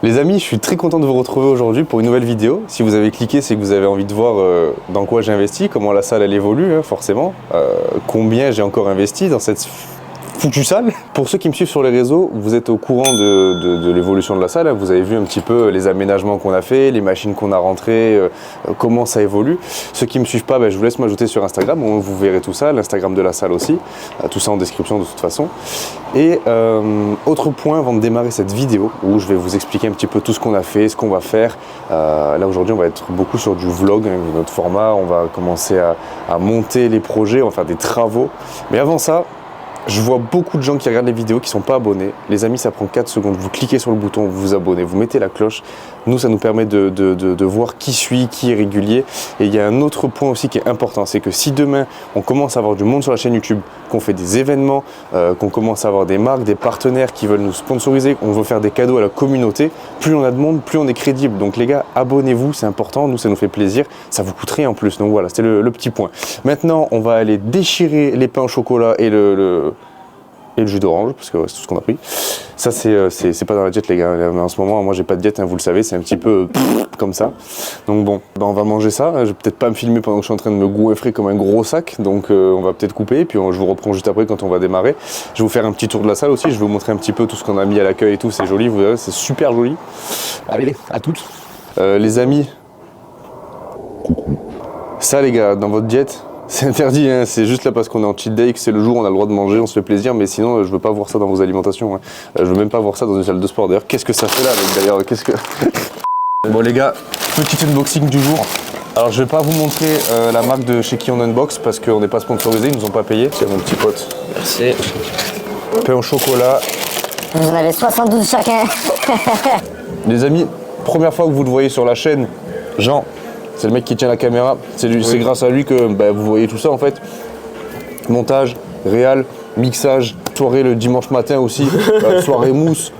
Les amis, je suis très content de vous retrouver aujourd'hui pour une nouvelle vidéo. Si vous avez cliqué, c'est que vous avez envie de voir dans quoi j'ai investi, comment la salle elle évolue, forcément. Combien j'ai encore investi dans cette foutue salle. Pour ceux qui me suivent sur les réseaux, vous êtes au courant de l'évolution de la salle. Vous avez vu un petit peu les aménagements qu'on a fait, les machines qu'on a rentrées, comment ça évolue. Ceux qui ne me suivent pas, je vous laisse m'ajouter sur Instagram. Vous verrez tout ça, l'Instagram de la salle aussi. Tout ça en description de toute façon. Et autre point avant de démarrer cette vidéo, où je vais vous expliquer un petit peu tout ce qu'on a fait, ce qu'on va faire. Là aujourd'hui, on va être beaucoup sur du vlog, notre format. On va commencer à monter les projets, on va faire des travaux. Mais avant ça, je vois beaucoup de gens qui regardent les vidéos qui ne sont pas abonnés. Les amis, ça prend 4 secondes. Vous cliquez sur le bouton, vous vous abonnez, vous mettez la cloche. Nous, ça nous permet de voir qui suit, qui est régulier. Et il y a un autre point aussi qui est important, c'est que si demain, on commence à avoir du monde sur la chaîne YouTube, qu'on fait des événements, qu'on commence à avoir des marques, des partenaires qui veulent nous sponsoriser, qu'on veut faire des cadeaux à la communauté, plus on a de monde, plus on est crédible. Donc les gars, abonnez-vous, c'est important. Nous, ça nous fait plaisir. Ça vous coûte rien en plus. Donc voilà, c'était le petit point. Maintenant, on va aller déchirer les pains au chocolat et le jus d'orange, parce que c'est tout ce qu'on a pris. Ça, c'est pas dans la diète, les gars. Mais en ce moment, moi, j'ai pas de diète, vous le savez, c'est un petit peu comme ça. Donc bon, on va manger ça. Je vais peut-être pas me filmer pendant que je suis en train de me goinfrer comme un gros sac. Donc on va peut-être couper, et puis je vous reprends juste après quand on va démarrer. Je vais vous faire un petit tour de la salle aussi. Je vais vous montrer un petit peu tout ce qu'on a mis à l'accueil et tout. C'est joli, vous verrez, c'est super joli. Allez, à toutes. Les amis, ça, les gars, dans votre diète, c'est interdit, hein. C'est juste là parce qu'on est en cheat day, que c'est le jour où on a le droit de manger, on se fait plaisir, mais sinon je veux pas voir ça dans vos alimentations, hein. Je veux même pas voir ça dans une salle de sport. D'ailleurs, qu'est-ce que ça fait là, d'ailleurs, Bon les gars, petit unboxing du jour. Alors je vais pas vous montrer la marque de chez qui on unbox parce qu'on n'est pas sponsorisé, ils nous ont pas payé. C'est mon petit pote. Merci. Pain au chocolat. Vous en avez 72 chacun. Les amis, première fois que vous le voyez sur la chaîne, Jean. C'est le mec qui tient la caméra, c'est grâce à lui que vous voyez tout ça en fait. Montage, réal, mixage, soirée le dimanche matin aussi, soirée mousse,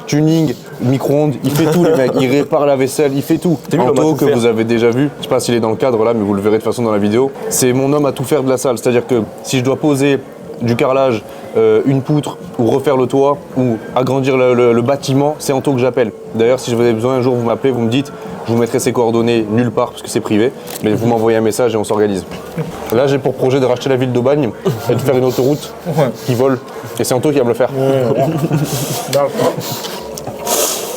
tuning, micro-ondes, il fait tout les mecs, il répare la vaisselle, il fait tout. Anto que vous avez déjà vu, je sais pas s'il est dans le cadre là mais vous le verrez de toute façon dans la vidéo. C'est mon homme à tout faire de la salle, c'est-à-dire que si je dois poser du carrelage, une poutre ou refaire le toit ou agrandir le bâtiment, c'est Anto que j'appelle. D'ailleurs si vous avez besoin un jour vous m'appelez, vous me dites, je vous mettrai ses coordonnées nulle part parce que c'est privé, mais vous m'envoyez un message et on s'organise. Là j'ai pour projet de racheter la ville d'Aubagne et de faire une autoroute qui vole et c'est Anto qui va me le faire.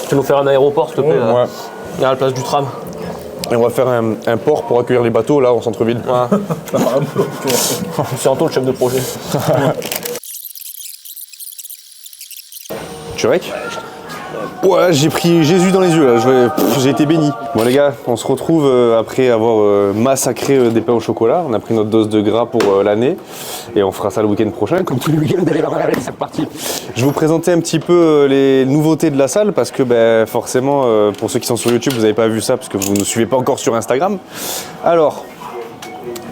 Tu vas nous faire un aéroport s'il te plaît là. À la place du tram. Et on va faire un port pour accueillir les bateaux là en centre-ville. Ouais. C'est Anto le chef de projet. Tu rec ? Ouais, j'ai pris Jésus dans les yeux là, j'ai été béni. Bon les gars, on se retrouve après avoir massacré des pains au chocolat. On a pris notre dose de gras pour l'année et on fera ça le week-end prochain. Comme tous les week-ends, allez, c'est reparti. Je vais vous présenter un petit peu les nouveautés de la salle parce que forcément, pour ceux qui sont sur YouTube, vous n'avez pas vu ça parce que vous ne nous suivez pas encore sur Instagram. Alors,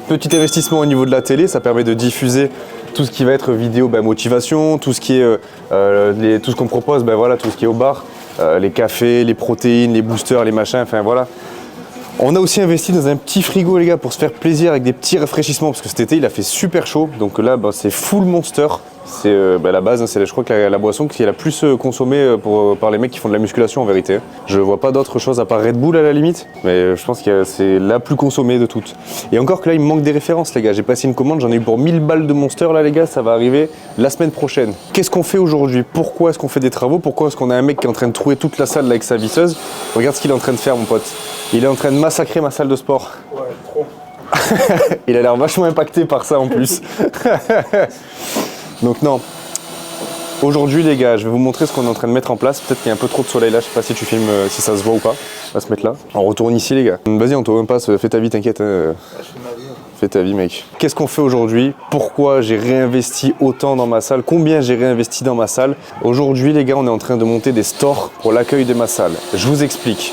petit investissement au niveau de la télé, ça permet de diffuser tout ce qui va être vidéo motivation, tout ce qui est tout ce qu'on propose, tout ce qui est au bar, les cafés, les protéines, les boosters, les machins, enfin voilà. On a aussi investi dans un petit frigo les gars pour se faire plaisir avec des petits rafraîchissements parce que cet été il a fait super chaud, donc là c'est full Monster. C'est la base, c'est je crois que la boisson qui est la plus consommée par les mecs qui font de la musculation en vérité. Je vois pas d'autre chose à part Red Bull à la limite, mais je pense que c'est la plus consommée de toutes. Et encore que là il me manque des références les gars, j'ai passé une commande, j'en ai eu pour 1000 balles de Monster là les gars, ça va arriver la semaine prochaine. Qu'est-ce qu'on fait aujourd'hui? Pourquoi est-ce qu'on fait des travaux? Pourquoi est-ce qu'on a un mec qui est en train de trouer toute la salle là, avec sa visseuse? Regarde ce qu'il est en train de faire mon pote. Il est en train de massacrer ma salle de sport. Ouais, trop. Il a l'air vachement impacté par ça en plus. Donc non, aujourd'hui les gars, je vais vous montrer ce qu'on est en train de mettre en place. Peut-être qu'il y a un peu trop de soleil là, je sais pas si tu filmes, si ça se voit ou pas. On va se mettre là. On retourne ici les gars. Vas-y Anto, passe, fais ta vie, t'inquiète. Fais ta vie mec. Qu'est-ce qu'on fait aujourd'hui? Pourquoi j'ai réinvesti autant dans ma salle? Combien j'ai réinvesti dans ma salle? Aujourd'hui les gars, on est en train de monter des stores pour l'accueil de ma salle. Je vous explique.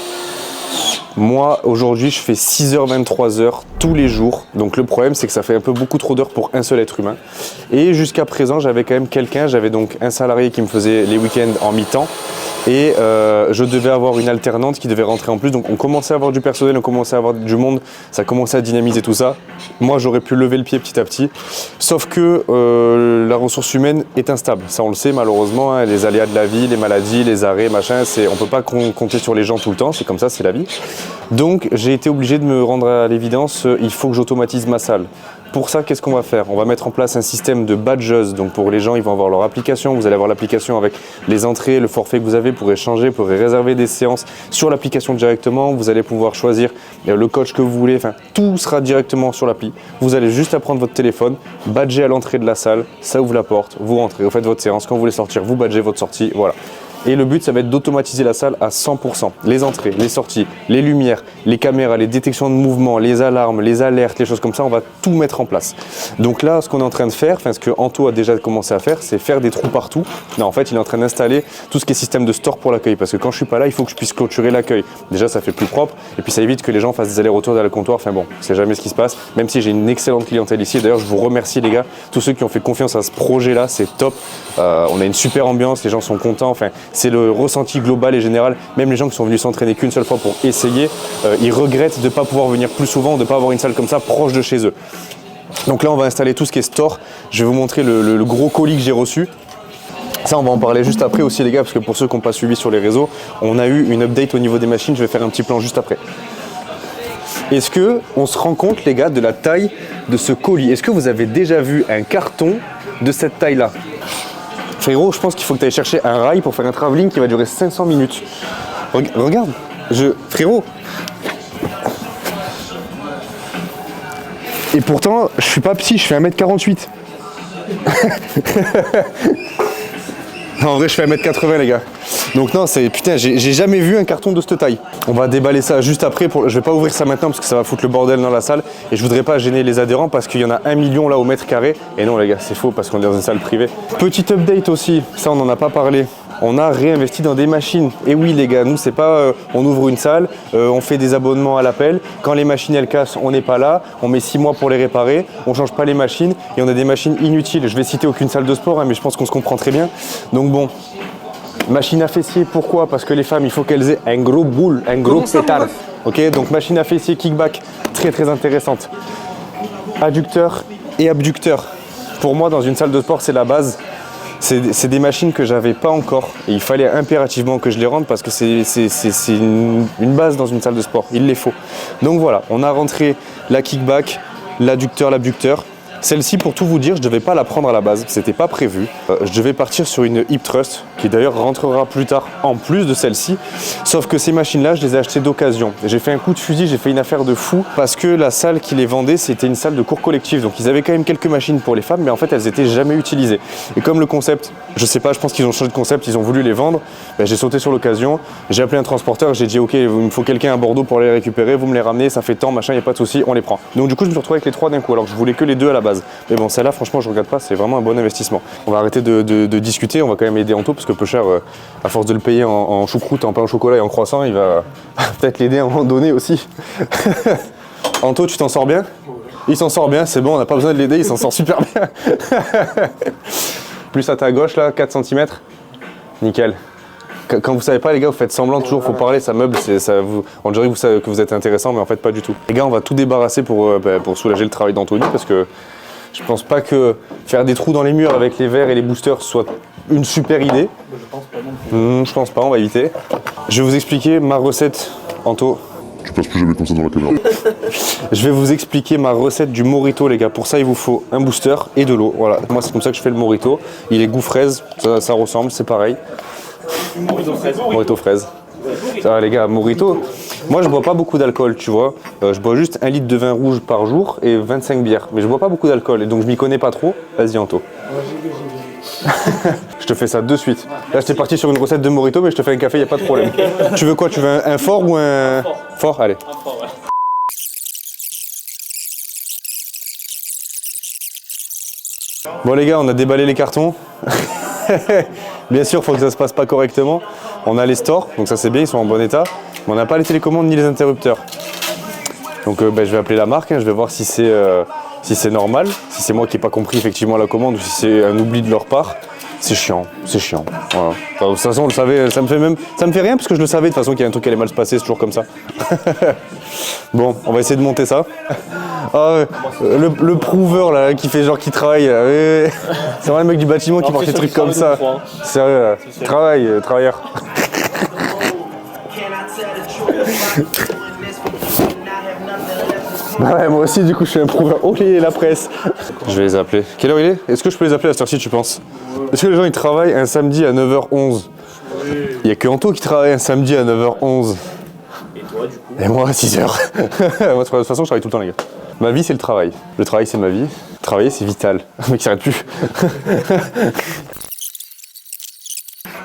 Moi, aujourd'hui, je fais 6h, 23h tous les jours. Donc le problème, c'est que ça fait un peu beaucoup trop d'heures pour un seul être humain. Et jusqu'à présent, j'avais quand même quelqu'un. J'avais donc un salarié qui me faisait les week-ends en mi-temps. Et je devais avoir une alternante qui devait rentrer en plus. Donc on commençait à avoir du personnel, on commençait à avoir du monde, ça commençait à dynamiser tout ça. Moi j'aurais pu lever le pied petit à petit. Sauf que la ressource humaine est instable. Ça on le sait malheureusement, hein, les aléas de la vie, les maladies, les arrêts, machin, on ne peut pas compter sur les gens tout le temps, c'est comme ça, c'est la vie. Donc j'ai été obligé de me rendre à l'évidence, il faut que j'automatise ma salle. Pour ça, qu'est-ce qu'on va faire? On va mettre en place un système de badges. Donc pour les gens, ils vont avoir leur application. Vous allez avoir l'application avec les entrées, le forfait que vous avez pour échanger, pour réserver des séances sur l'application directement. Vous allez pouvoir choisir le coach que vous voulez. Enfin, tout sera directement sur l'appli. Vous allez juste à prendre votre téléphone, badger à l'entrée de la salle. Ça ouvre la porte, vous rentrez, vous faites votre séance. Quand vous voulez sortir, vous badgez votre sortie. Voilà. Et le but, ça va être d'automatiser la salle à 100%. Les entrées, les sorties, les lumières, les caméras, les détections de mouvement, les alarmes, les alertes, les choses comme ça, on va tout mettre en place. Donc là, ce qu'on est en train de faire, ce que Anto a déjà commencé à faire, c'est faire des trous partout. Non, en fait, il est en train d'installer tout ce qui est système de store pour l'accueil. Parce que quand je suis pas là, il faut que je puisse clôturer l'accueil. Déjà, ça fait plus propre. Et puis, ça évite que les gens fassent des allers-retours dans le comptoir. Enfin bon, c'est jamais ce qui se passe. Même si j'ai une excellente clientèle ici. D'ailleurs, je vous remercie les gars. Tous ceux qui ont fait confiance à ce projet-là, c'est top. On a une super ambiance, les gens sont contents. Enfin, c'est le ressenti global et général. Même les gens qui sont venus s'entraîner qu'une seule fois pour essayer, ils regrettent de ne pas pouvoir venir plus souvent, de ne pas avoir une salle comme ça proche de chez eux. Donc là, on va installer tout ce qui est store. Je vais vous montrer le gros colis que j'ai reçu. Ça, on va en parler juste après aussi les gars, parce que pour ceux qui n'ont pas suivi sur les réseaux, on a eu une update au niveau des machines. Je vais faire un petit plan juste après. Est-ce qu'on se rend compte les gars de la taille de ce colis? Est-ce que vous avez déjà vu un carton de cette taille-là? Frérot, je pense qu'il faut que tu ailles chercher un rail pour faire un travelling qui va durer 500 minutes. Regarde, frérot. Et pourtant, je suis pas petit, je fais 1m48. En vrai, je fais 1m80 les gars. Donc non, putain, j'ai jamais vu un carton de cette taille. On va déballer ça juste après. Je vais pas ouvrir ça maintenant parce que ça va foutre le bordel dans la salle. Et je voudrais pas gêner les adhérents parce qu'il y en a 1 million là au mètre carré. Et non les gars, c'est faux parce qu'on est dans une salle privée. Petite update aussi, ça on n'en a pas parlé. On a réinvesti dans des machines. Et oui les gars, nous c'est pas on ouvre une salle, on fait des abonnements à l'appel. Quand les machines elles cassent, on n'est pas là. On met 6 mois pour les réparer. On change pas les machines et on a des machines inutiles. Je vais citer aucune salle de sport, hein, mais je pense qu'on se comprend très bien. Donc bon. Machine à fessier, pourquoi? Parce que les femmes, il faut qu'elles aient un gros boule, un gros pétard. Ok, donc machine à fessier, kickback, très très intéressante. Adducteur et abducteur. Pour moi, dans une salle de sport, c'est la base. C'est des machines que j'avais pas encore et il fallait impérativement que je les rende parce que c'est une base dans une salle de sport, il les faut. Donc voilà, on a rentré la kickback, l'adducteur, l'abducteur. Celle-ci, pour tout vous dire, je ne devais pas la prendre à la base, c'était pas prévu. Je devais partir sur une hip thrust, qui d'ailleurs rentrera plus tard en plus de celle-ci. Sauf que ces machines-là, je les ai achetées d'occasion. J'ai fait un coup de fusil, j'ai fait une affaire de fou, parce que la salle qui les vendait, c'était une salle de cours collectif. Donc ils avaient quand même quelques machines pour les femmes, mais en fait, elles n'étaient jamais utilisées. Et comme le concept, je sais pas, je pense qu'ils ont changé de concept, ils ont voulu les vendre, ben, j'ai sauté sur l'occasion, j'ai appelé un transporteur, j'ai dit ok, il me faut quelqu'un à Bordeaux pour les récupérer, vous me les ramenez, ça fait tant, machin, il n'y a pas de souci, on les prend. Donc du coup, je me suis retrouvé avec les 3 d'un coup, alors que je voulais que les 2 à la base. Mais bon, celle-là, franchement, je regarde pas, c'est vraiment un bon investissement. On va arrêter de discuter, on va quand même aider Anto, parce que peu cher, à force de le payer en choucroute, en pain au chocolat et en croissant, il va peut-être l'aider à un moment donné aussi. Anto, tu t'en sors bien? Il s'en sort bien, c'est bon, on n'a pas besoin de l'aider, il s'en sort super bien. Plus à ta gauche, là, 4 cm. Nickel. Quand vous savez pas les gars, vous faites semblant toujours, faut parler, ça meuble, on dirait que vous êtes intéressant, mais en fait pas du tout. Les gars, on va tout débarrasser pour soulager le travail d'Anthony, parce que je pense pas que faire des trous dans les murs avec les verres et les boosters soit une super idée. Je pense pas, on va éviter. Je vais vous expliquer ma recette, Anto. Tu passes plus jamais comme ça dans la caméra. Je vais vous expliquer ma recette du Morito les gars. Pour ça il vous faut un booster et de l'eau. Voilà, moi c'est comme ça que je fais le Morito. Il est goût fraise, ça ressemble, c'est pareil. Morito fraise. Ça va les gars, Morito. Moi je bois pas beaucoup d'alcool, tu vois. Je bois juste 1 litre de vin rouge par jour et 25 bières. Mais je bois pas beaucoup d'alcool et donc je m'y connais pas trop. Vas-y Anto. Je te fais ça de suite. Là j'étais parti sur une recette de Morito mais je te fais un café, y a pas de problème. Tu veux quoi? Tu veux un fort ou un fort? Allez. Un fort, ouais. Bon les gars, on a déballé les cartons. Bien sûr, il faut que ça se passe pas correctement. On a les stores, donc ça c'est bien, ils sont en bon état. Mais on n'a pas les télécommandes ni les interrupteurs. Donc je vais appeler la marque, je vais voir si c'est normal, si c'est moi qui n'ai pas compris effectivement la commande ou si c'est un oubli de leur part. C'est chiant, c'est chiant. Voilà. Enfin, de toute façon, on le savait, ça me fait rien parce que je le savais de toute façon qu'il y a un truc qui allait mal se passer, c'est toujours comme ça. Bon, on va essayer de monter ça. Ah, le prouveur là, qui fait genre qui travaille. C'est vraiment le mec du bâtiment qui porte des trucs comme ça. Sérieux là. Travailleur. Bah ouais, moi aussi du coup je suis un prouveur. Oh la presse. Je vais les appeler. Quelle heure il est? Est-ce que je peux les appeler à cette heure-ci tu penses? Est-ce que les gens ils travaillent un samedi à 9h11? Il n'y a que Anto qui travaille un samedi à 9h11. Et toi du coup? Et moi à 6h. Moi de toute façon je travaille tout le temps les gars. Ma vie c'est le travail. Le travail c'est ma vie. Travailler c'est vital. Le mec s'arrête plus.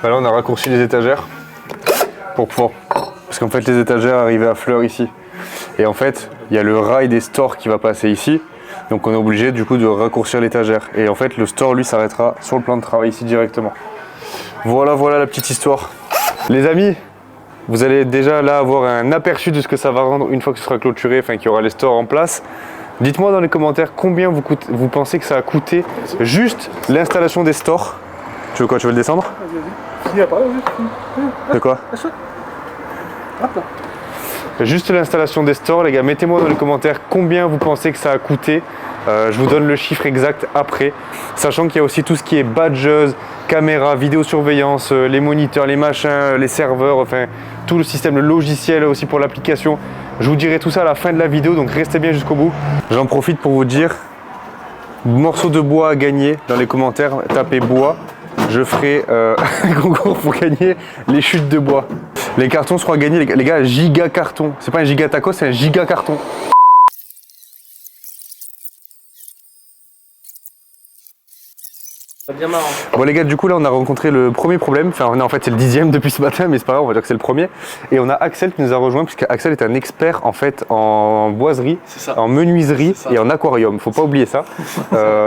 Là on a raccourci les étagères pour pouvoir... Parce qu'en fait les étagères arrivaient à fleur ici. Et en fait, il y a le rail des stores qui va passer ici. Donc on est obligé du coup de raccourcir l'étagère. Et en fait, le store lui s'arrêtera sur le plan de travail ici directement. Voilà la petite histoire. Les amis, vous allez déjà là avoir un aperçu de ce que ça va rendre une fois que ce sera clôturé, enfin qu'il y aura les stores en place. Dites-moi dans les commentaires combien vous pensez que ça a coûté juste l'installation des stores. Tu veux quoi? Tu veux le descendre? De quoi? Juste l'installation des stores, les gars, mettez-moi dans les commentaires combien vous pensez que ça a coûté. Je vous donne le chiffre exact après. Sachant qu'il y a aussi tout ce qui est badges, caméras, vidéosurveillance, les moniteurs, les machins, les serveurs, enfin tout le système, le logiciel aussi pour l'application. Je vous dirai tout ça à la fin de la vidéo, donc restez bien jusqu'au bout. J'en profite pour vous dire, morceau de bois à gagner dans les commentaires, tapez bois. Je ferai un concours pour gagner les chutes de bois. Les cartons seront à gagner, les gars, giga carton. C'est pas un giga taco, c'est un giga carton. C'est bien marrant. Bon les gars, du coup là on a rencontré le premier problème. Enfin en fait c'est le 10e depuis ce matin, mais c'est pas grave, on va dire que c'est le premier. Et on a Axel qui nous a rejoint, puisque Axel est un expert en fait en boiserie, en menuiserie et en aquarium. Faut pas oublier ça.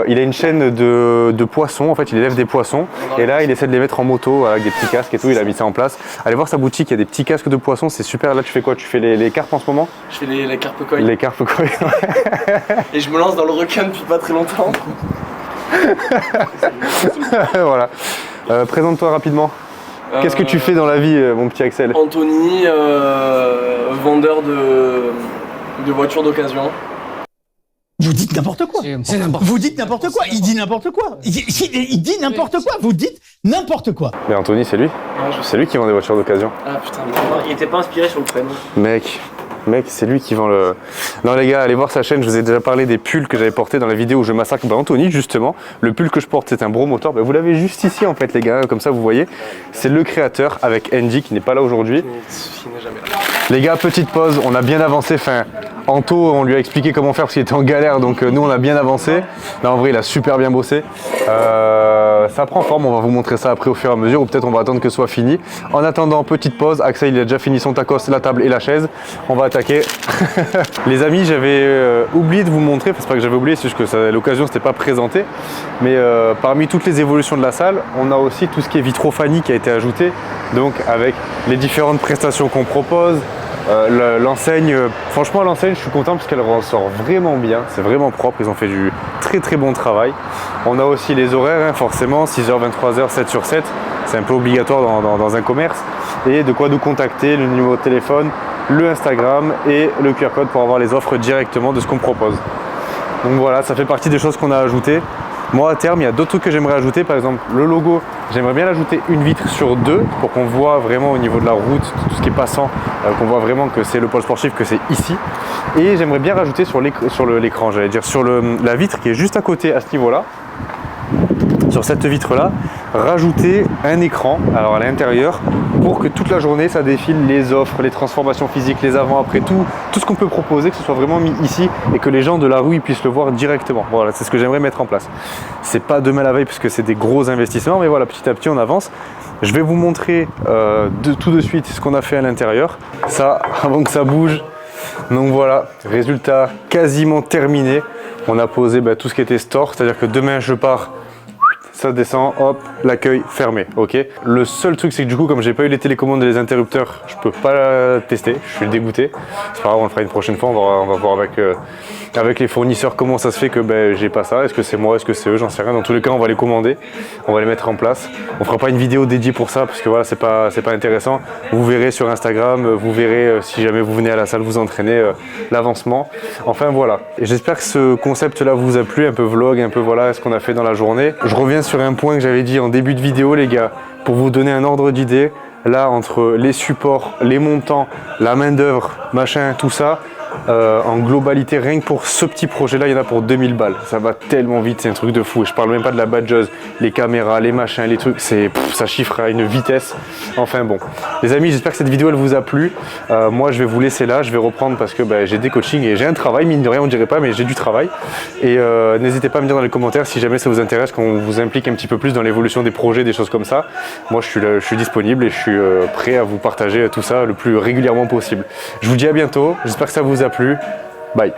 Il a une chaîne de poissons, en fait il élève des poissons. Et là il essaie de les mettre en moto avec des petits casques et tout, il a mis ça en place. Allez voir sa boutique, il y a des petits casques de poissons, c'est super. Là tu fais quoi? Tu fais les carpes en ce moment? Je fais les carpes koi. Les carpes koi. Et je me lance dans le requin depuis pas très longtemps. Voilà. Présente-toi rapidement. Qu'est-ce que tu fais dans la vie, mon petit Axel? Anthony, vendeur de voitures d'occasion. Vous dites n'importe quoi. Vous dites n'importe quoi. Il dit n'importe quoi. Il dit n'importe quoi. Vous dites n'importe quoi. Mais Anthony, c'est lui. Ouais, C'est lui qui vend des voitures d'occasion. Ah putain, Il était pas inspiré sur le prénom. Mec, c'est lui qui vend le... Non les gars, allez voir sa chaîne, je vous ai déjà parlé des pulls que j'avais portés dans la vidéo où je massacre Anthony justement. Le pull que je porte c'est un Bromotor, vous l'avez juste ici en fait les gars, comme ça vous voyez. C'est le créateur avec Andy qui n'est pas là aujourd'hui. il n'est jamais là. Les gars, petite pause, on a bien avancé, enfin Anto on lui a expliqué comment faire parce qu'il était en galère, donc nous on a bien avancé. Là en vrai il a super bien bossé. Ça prend forme, on va vous montrer ça après au fur et à mesure, ou peut-être on va attendre que ce soit fini. En attendant, petite pause, Axel il a déjà fini son tacos, la table et la chaise. On va attaquer. Les amis, j'avais oublié de vous montrer, c'est pas que j'avais oublié, c'est juste que l'occasion c'était pas présenté. Mais parmi toutes les évolutions de la salle, on a aussi tout ce qui est vitrophanie qui a été ajouté. Donc avec les différentes prestations qu'on propose. L'enseigne, franchement l'enseigne je suis content parce qu'elle ressort vraiment bien, c'est vraiment propre, ils ont fait du très bon travail. On a aussi les horaires, hein, forcément, 6h, 23h, 7/7, c'est un peu obligatoire dans un commerce. Et de quoi nous contacter, le numéro de téléphone, le Instagram et le QR code pour avoir les offres directement de ce qu'on propose. Donc voilà, ça fait partie des choses qu'on a ajoutées. Moi à terme, il y a d'autres trucs que j'aimerais ajouter, par exemple le logo, j'aimerais bien l'ajouter une vitre sur deux pour qu'on voit vraiment au niveau de la route, tout ce qui est passant, qu'on voit vraiment que c'est le pôle sportif, que c'est ici. Et j'aimerais bien rajouter sur l'écran, j'allais dire sur la vitre qui est juste à côté à ce niveau-là, sur cette vitre-là, rajouter un écran alors à l'intérieur pour que toute la journée ça défile les offres, les transformations physiques, les avant-après, tout ce qu'on peut proposer, que ce soit vraiment mis ici et que les gens de la rue ils puissent le voir directement. Voilà, c'est ce que j'aimerais mettre en place. C'est pas demain la veille parce que c'est des gros investissements, mais voilà, petit à petit on avance. Je vais vous montrer tout de suite ce qu'on a fait à l'intérieur, ça avant que ça bouge. Donc voilà, résultat quasiment terminé. On a posé tout ce qui était store, c'est-à-dire que demain je pars. ça descend, hop, l'accueil fermé, ok. Le seul truc c'est que du coup comme j'ai pas eu les télécommandes et les interrupteurs, je peux pas tester, je suis dégoûté. C'est pas grave, on le fera une prochaine fois, on va voir avec les fournisseurs comment ça se fait que j'ai pas ça. Est-ce que c'est moi, est-ce que c'est eux, j'en sais rien. Dans tous les cas on va les commander, on va les mettre en place. On fera pas une vidéo dédiée pour ça parce que voilà c'est pas intéressant. Vous verrez sur Instagram, vous verrez si jamais vous venez à la salle vous entraîner l'avancement. Enfin voilà. Et j'espère que ce concept là vous a plu, un peu vlog, un peu voilà ce qu'on a fait dans la journée. Je reviens sur un point que j'avais dit en début de vidéo les gars, pour vous donner un ordre d'idée. Là entre les supports, les montants, la main d'œuvre, machin, tout ça. En globalité, rien que pour ce petit projet là, il y en a pour 2000 balles. Ça va tellement vite, c'est un truc de fou. Et je parle même pas de la badgeuse, les caméras, les machins, les trucs, ça chiffre à une vitesse. Enfin bon, les amis, j'espère que cette vidéo elle vous a plu. Moi je vais vous laisser là, je vais reprendre parce que j'ai des coachings et j'ai un travail, mine de rien on dirait pas, mais j'ai du travail. Et n'hésitez pas à me dire dans les commentaires si jamais ça vous intéresse qu'on vous implique un petit peu plus dans l'évolution des projets, des choses comme ça. Moi je suis disponible et je suis prêt à vous partager tout ça le plus régulièrement possible. Je vous dis à bientôt, j'espère que ça vous a plu. Bye.